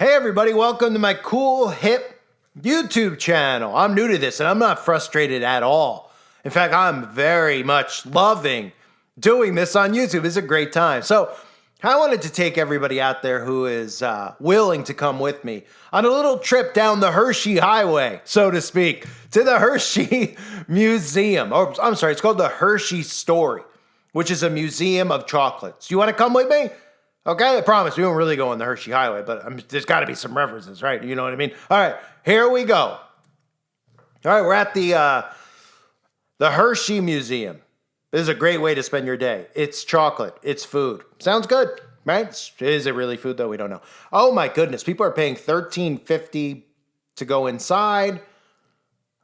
Hey everybody, welcome to my cool, hip YouTube channel. I'm new to this and I'm not frustrated at all. In fact, I'm very much loving doing this on YouTube. It's a great time. So I wanted to take everybody out there who is willing to come with me on a little trip down the Hershey Highway, so to speak, to the Hershey Museum. Or I'm sorry, it's called the Hershey Story, which is a museum of chocolates. You want to come with me? Okay, I promise we won't really go on the Hershey Highway, but there's got to be some references, right? You know what I mean? All right, here we go. All right, we're at the Hershey Museum. This is a great way to spend your day. It's chocolate. It's food. Sounds good, right? Is it really food, though? We don't know. Oh, my goodness. People are paying $13.50 to go inside.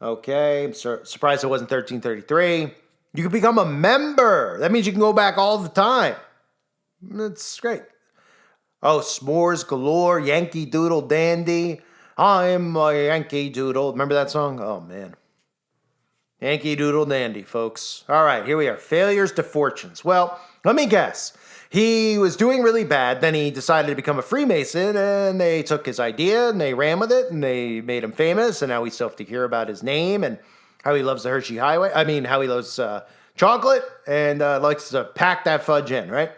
Okay, I'm surprised it wasn't $13.33. You can become a member. That means you can go back all the time. That's great. Oh, s'mores galore, Yankee Doodle Dandy. I'm a Yankee Doodle. Remember that song? Oh, man. Yankee Doodle Dandy, folks. All right, here we are. Failures to fortunes. Well, let me guess. He was doing really bad. Then he decided to become a Freemason, and they took his idea, and they ran with it, and they made him famous, and now we still have to hear about his name and how he loves the Hershey Highway. I mean, how he loves chocolate and likes to pack that fudge in, right?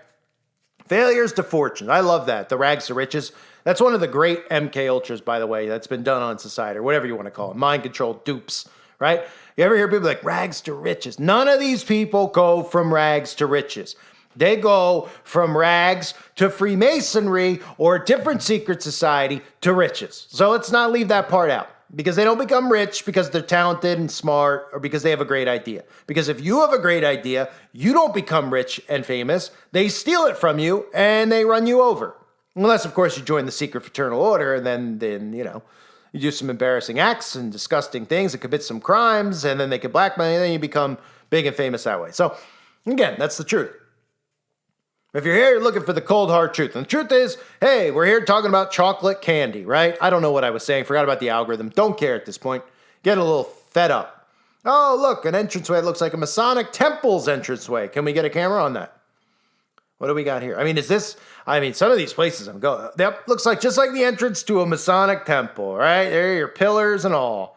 Failures to fortune. I love that. The rags to riches. That's one of the great MK Ultras, by the way, that's been done on society, or whatever you want to call it. Mind control dupes, right? You ever hear people like rags to riches? None of these people go from rags to riches. They go from rags to Freemasonry or a different secret society to riches. So let's not leave that part out. Because they don't become rich because they're talented and smart or because they have a great idea. Because if you have a great idea, you don't become rich and famous. They steal it from you and they run you over. Unless, of course, you join the secret fraternal order and then you do some embarrassing acts and disgusting things and commit some crimes and then they can blackmail you and then you become big and famous that way. So, again, that's the truth. If you're here, you're looking for the cold, hard truth. And the truth is, hey, we're here talking about chocolate candy, right? I don't know what I was saying. Forgot about the algorithm. Don't care at this point. Getting a little fed up. Oh, look, an entranceway. It looks like a Masonic Temple's entranceway. Can we get a camera on that? What do we got here? I mean, some of these places I'm going, yep, looks like just like the entrance to a Masonic temple, right? There are your pillars and all.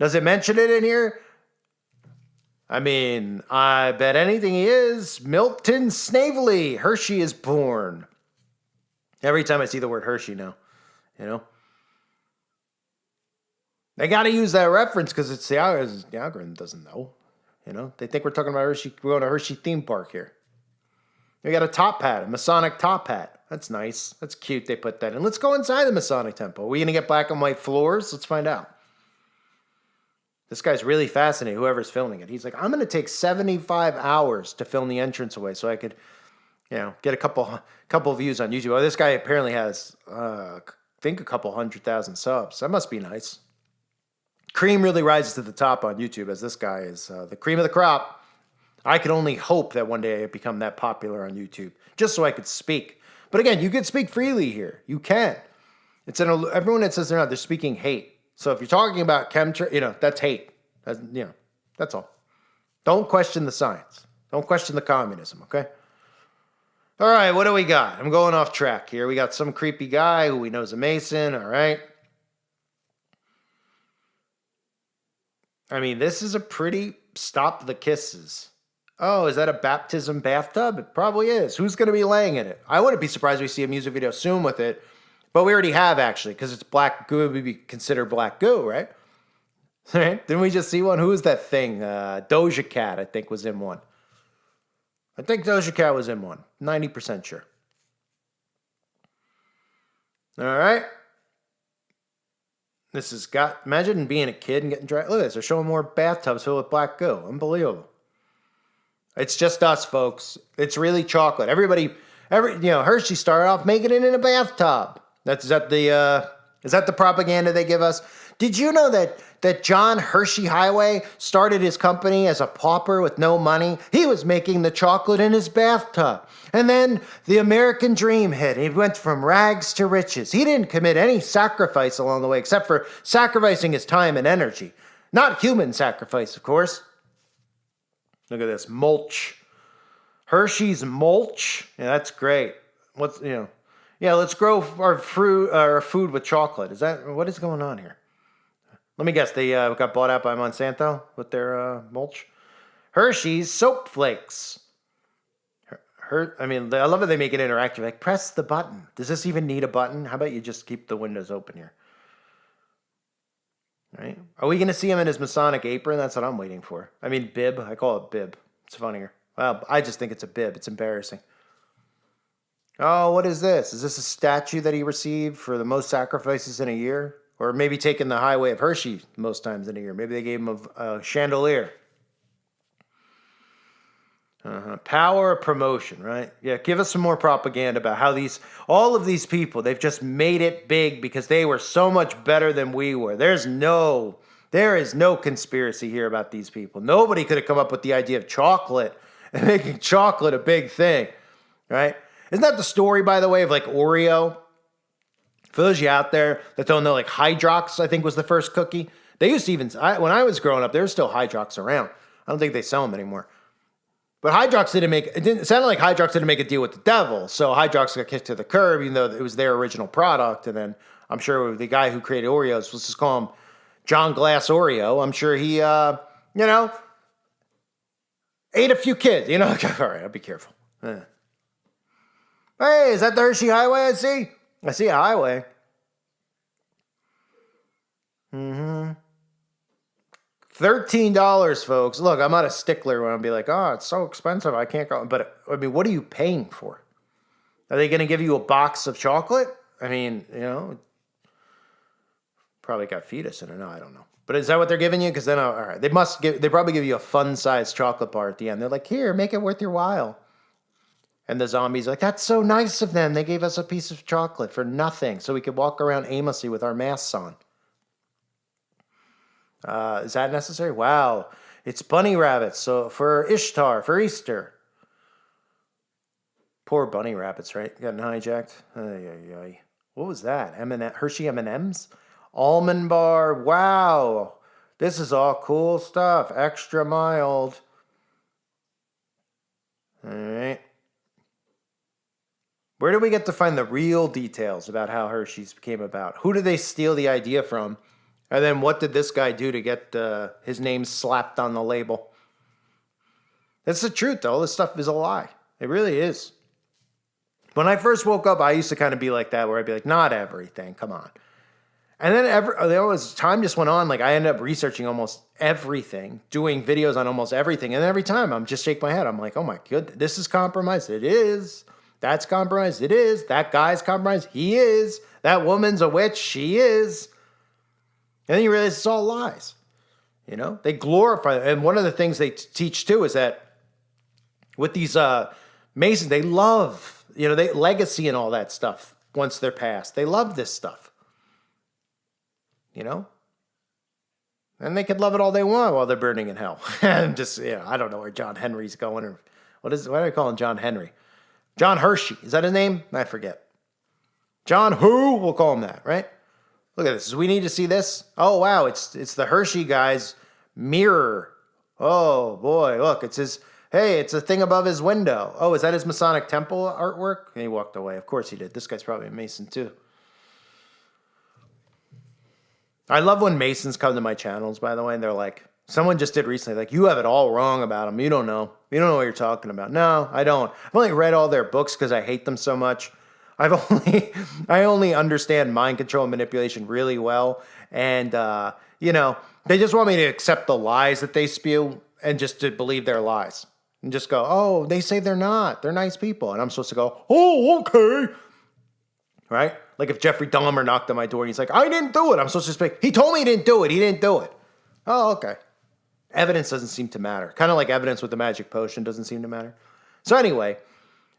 Does it mention it in here? I mean, I bet anything he is. Milton Snavely. Hershey is born. Every time I see the word Hershey now, They got to use that reference because it's the algorithm doesn't know. They think we're talking about Hershey. We're going to Hershey theme park here. We got a top hat, a Masonic top hat. That's nice. That's cute they put that in. Let's go inside the Masonic temple. Are we going to get black and white floors? Let's find out. This guy's really fascinating, whoever's filming it. He's like, I'm going to take 75 hours to film the entranceway so I could, get a couple views on YouTube. Oh, this guy apparently has, I think, a couple 100,000 subs. That must be nice. Cream really rises to the top on YouTube as this guy is the cream of the crop. I can only hope that one day I become that popular on YouTube just so I could speak. But again, you can speak freely here. You can. Everyone that says they're speaking hate. So if you're talking about chemtrail, that's hate. That's all. Don't question the science. Don't question the communism, okay? All right, what do we got? I'm going off track here. We got some creepy guy who we know is a Mason, all right? I mean, this is a pretty stop the kisses. Oh, is that a baptism bathtub? It probably is. Who's going to be laying in it? I wouldn't be surprised if we see a music video soon with it. But we already have, actually, because it's black goo. It would be considered black goo, right? Didn't we just see one? Who is that thing? Doja Cat, I think, was in one. I think Doja Cat was in one. 90% sure. All right. Imagine being a kid and getting dry. Look at this. They're showing more bathtubs filled with black goo. Unbelievable. It's just us, folks. It's really chocolate. Hershey started off making it in a bathtub. Is that the propaganda they give us? Did you know that John Hershey Highway started his company as a pauper with no money? He was making the chocolate in his bathtub. And then the American dream hit. He went from rags to riches. He didn't commit any sacrifice along the way except for sacrificing his time and energy. Not human sacrifice, of course. Look at this. Mulch. Hershey's mulch. Yeah, that's great. Yeah, let's grow our fruit, our food with chocolate. Is that what is going on here? Let me guess. They got bought out by Monsanto with their mulch. Hershey's soap flakes. I mean, I love how they make it interactive. Like, press the button. Does this even need a button? How about you just keep the windows open here? Right? Are we going to see him in his Masonic apron? That's what I'm waiting for. I mean, bib. I call it bib. It's funnier. Well, I just think it's a bib. It's embarrassing. Oh, what is this? Is this a statue that he received for the most sacrifices in a year? Or maybe taking the highway of Hershey most times in a year. Maybe they gave him a chandelier. Power of promotion, right? Yeah, give us some more propaganda about how all of these people, they've just made it big because they were so much better than we were. There is no conspiracy here about these people. Nobody could have come up with the idea of chocolate and making chocolate a big thing, right? Isn't that the story, by the way, of like Oreo? For those of you out there that don't know, like Hydrox, I think was the first cookie. They used to when I was growing up, there were still Hydrox around. I don't think they sell them anymore. But Hydrox it sounded like Hydrox didn't make a deal with the devil. So Hydrox got kicked to the curb, even though it was their original product. And then I'm sure the guy who created Oreos, let's just call him John Glass Oreo. I'm sure he, ate a few kids, All right, I'll be careful. Hey, is that the Hershey Highway I see? I see a highway. $13, folks. Look, I'm not a stickler when I'll be like, oh, it's so expensive, I can't go. But, I mean, what are you paying for? Are they going to give you a box of chocolate? I mean, probably got fetus in it. No, I don't know. But is that what they're giving you? Because then, all right, they probably give you a fun-sized chocolate bar at the end. They're like, here, make it worth your while. And the zombies are like, that's so nice of them. They gave us a piece of chocolate for nothing so we could walk around aimlessly with our masks on. Is that necessary? Wow. It's bunny rabbits. So for Ishtar, for Easter. Poor bunny rabbits, right? Getting hijacked. What was that? Hershey M&Ms? Almond bar. Wow. This is all cool stuff. Extra mild. All right. Where do we get to find the real details about how Hershey's came about? Who did they steal the idea from? And then what did this guy do to get his name slapped on the label? That's the truth, though. This stuff is a lie. It really is. When I first woke up, I used to kind of be like that, where I'd be like, not everything, come on. And then time just went on. Like, I ended up researching almost everything, doing videos on almost everything. And every time I'm just shake my head. I'm like, oh my goodness, this is compromised. It is. That's compromised. It is. That guy's compromised. He is. That woman's a witch. She is. And then you realize it's all lies. They glorify. And one of the things they teach too is that with these Masons, they love, they legacy and all that stuff once they're passed. They love this stuff. And they could love it all they want while they're burning in hell. And just, I don't know where John Henry's going, or why do I call him John Henry? John Hershey. Is that his name? I forget. John who? We'll call him that, right? Look at this. Do we need to see this? Oh, wow. It's the Hershey guy's mirror. Oh, boy. Look, it's a thing above his window. Oh, is that his Masonic Temple artwork? And he walked away. Of course he did. This guy's probably a Mason, too. I love when Masons come to my channels, by the way, and they're like, someone just did recently, like, you have it all wrong about them. You don't know. You don't know what you're talking about. No, I don't. I've only read all their books because I hate them so much. I only understand mind control and manipulation really well. And, they just want me to accept the lies that they spew and just to believe their lies. And just go, oh, they say they're not. They're nice people. And I'm supposed to go, oh, okay. Right? Like if Jeffrey Dahmer knocked on my door and he's like, I didn't do it. I'm supposed to speak. He told me he didn't do it. He didn't do it. Oh, okay. Evidence doesn't seem to matter. Kind of like evidence with the magic potion doesn't seem to matter. So anyway,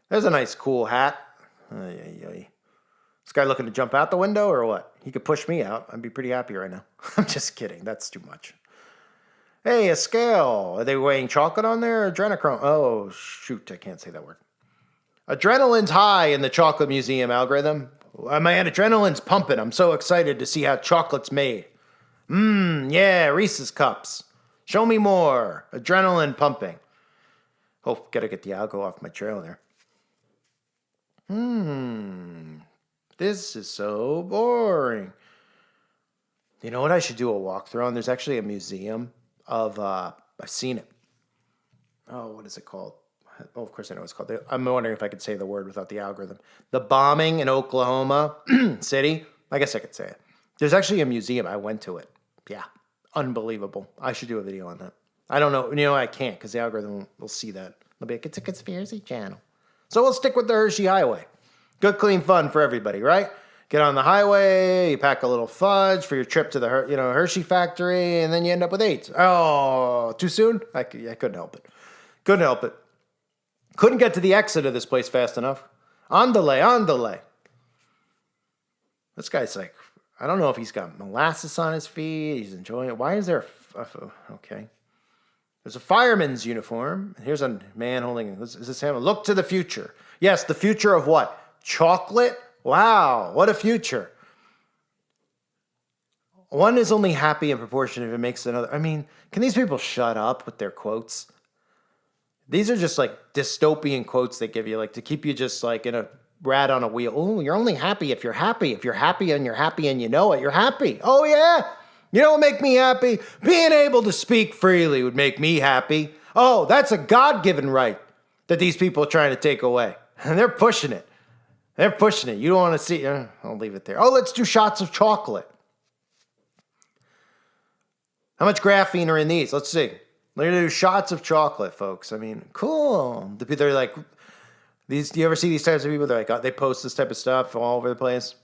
there's a nice cool hat. This guy looking to jump out the window or what? He could push me out. I'd be pretty happy right now. I'm just kidding. That's too much. Hey, a scale. Are they weighing chocolate on there? Adrenochrome. Oh, shoot. I can't say that word. Adrenaline's high in the chocolate museum algorithm. My adrenaline's pumping. I'm so excited to see how chocolate's made. Yeah, Reese's Cups. Show me more. Adrenaline pumping. Oh, gotta get the algo off my trail there. This is so boring. You know what I should do a walkthrough on? There's actually a museum of, I've seen it. Oh, what is it called? Oh, of course I know what it's called. I'm wondering if I could say the word without the algorithm. The bombing in Oklahoma City. I guess I could say it. There's actually a museum. I went to it. Yeah. Unbelievable. I should do a video on that. I don't know. I can't because the algorithm will see that. It'll be like, it's a conspiracy channel. So we'll stick with the Hershey Highway. Good, clean fun for everybody, right? Get on the highway, you pack a little fudge for your trip to the Hershey factory, and then you end up with AIDS. Oh, too soon? I couldn't help it. Couldn't help it. Couldn't get to the exit of this place fast enough. On delay. This guy's like, I don't know if he's got molasses on his feet. He's enjoying it. Why is there okay. There's a fireman's uniform. Here's a man holding, is this him? Look to the future. Yes, the future of what? Chocolate? Wow, what a future. One is only happy in proportion if it makes another. I mean, can these people shut up with their quotes? These are just like dystopian quotes they give you, like to keep you just like in a rat on a wheel. Oh, you're only happy if you're happy. If you're happy and you're happy and you know it, you're happy. Oh, yeah. You know what would make me happy? Being able to speak freely would make me happy. Oh, that's a God-given right that these people are trying to take away. And they're pushing it. They're pushing it. You don't want to see. I'll leave it there. Oh, let's do shots of chocolate. How much graphene are in these? Let's see. We're going to do shots of chocolate, folks. I mean, cool. They're like, these. Do you ever see these types of people? They're like, they post this type of stuff all over the place.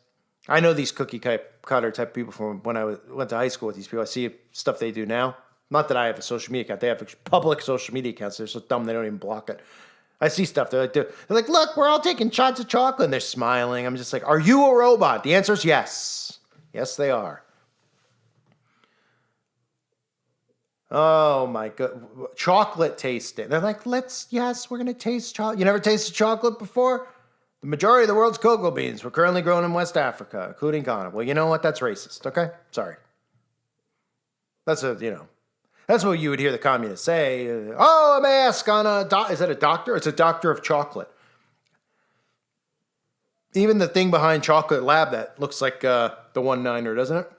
I know these cookie cutter type people from when I went to high school with these people. I see stuff they do now. Not that I have a social media account. They have public social media accounts. They're so dumb they don't even block it. I see stuff. They're like, look, we're all taking shots of chocolate. And they're smiling. I'm just like, are you a robot? The answer is yes. Yes, they are. Oh, my God. Chocolate tasting. They're like, we're going to taste chocolate. You never tasted chocolate before? The majority of the world's cocoa beans were currently grown in West Africa, including Ghana. Well, you know what? That's racist, okay? Sorry. That's what you would hear the communists say. Oh, a mask on is that a doctor? It's a doctor of chocolate. Even the thing behind Chocolate Lab that looks like the one-niner, doesn't it?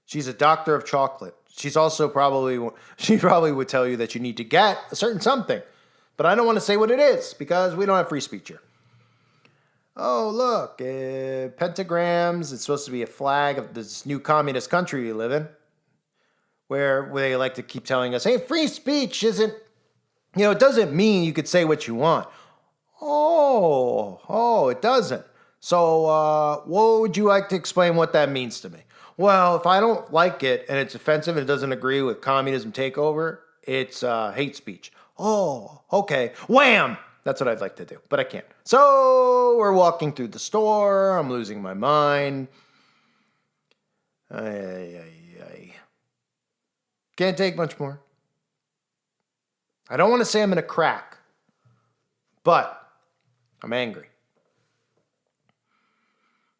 She's a doctor of chocolate. She probably would tell you that you need to get a certain something. But I don't want to say what it is because we don't have free speech here. Oh, look, pentagrams. It's supposed to be a flag of this new communist country we live in. Where they like to keep telling us, hey, free speech isn't, it doesn't mean you could say what you want. Oh, it doesn't. So what would you like to explain what that means to me? Well, if I don't like it and it's offensive and it doesn't agree with communism takeover, it's hate speech. Oh, okay. Wham! That's what I'd like to do, but I can't. So we're walking through the store. I'm losing my mind. Can't take much more. I don't want to say I'm in a crack, but I'm angry.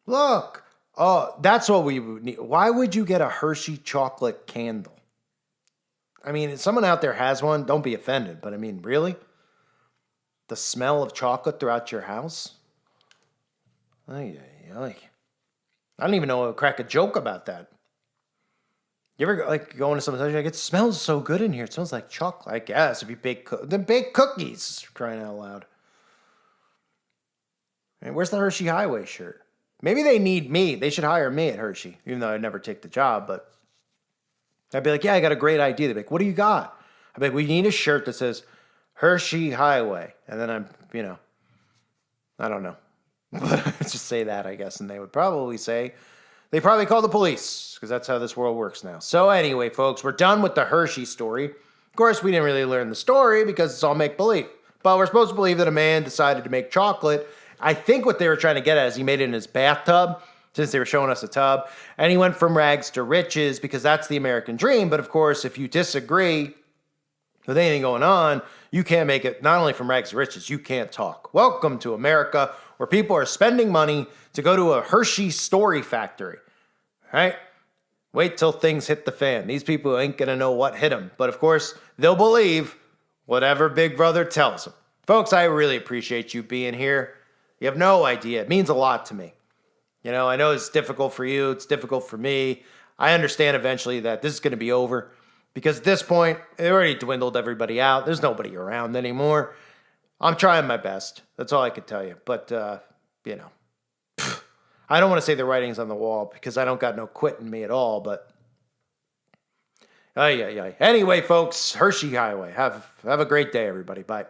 Look. Oh, that's what we would need. Why would you get a Hershey chocolate candle? I mean, if someone out there has one, don't be offended. But I mean, really? The smell of chocolate throughout your house? I don't even know how to crack a joke about that. You ever go into someone's house, you're like, it smells so good in here. It smells like chocolate. I guess if you bake cookies, crying out loud. And where's the Hershey Highway shirt? Maybe they need me. They should hire me at Hershey, even though I'd never take the job. But I'd be like, yeah, I got a great idea. They'd be like, what do you got? I'd be like, we need a shirt that says Hershey Highway. And then I don't know. But I'd just say that, I guess. And they would probably say, they probably call the police because that's how this world works now. So anyway, folks, we're done with the Hershey story. Of course, we didn't really learn the story because it's all make-believe. But we're supposed to believe that a man decided to make chocolate. I think what they were trying to get at is he made it in his bathtub, since they were showing us a tub. And he went from rags to riches because that's the American dream. But of course, if you disagree with anything going on, you can't make it not only from rags to riches, you can't talk. Welcome to America, where people are spending money to go to a Hershey story factory. All right? Wait till things hit the fan. These people ain't going to know what hit them. But of course, they'll believe whatever Big Brother tells them. Folks, I really appreciate you being here. You have no idea. It means a lot to me. You know, I know it's difficult for you. It's difficult for me. I understand eventually that this is going to be over because at this point, it already dwindled everybody out. There's nobody around anymore. I'm trying my best. That's all I can tell you. But, you know, I don't want to say the writing's on the wall because I don't got no quit in me at all. But, ay. Anyway, folks, Hershey Highway. Have a great day, everybody. Bye.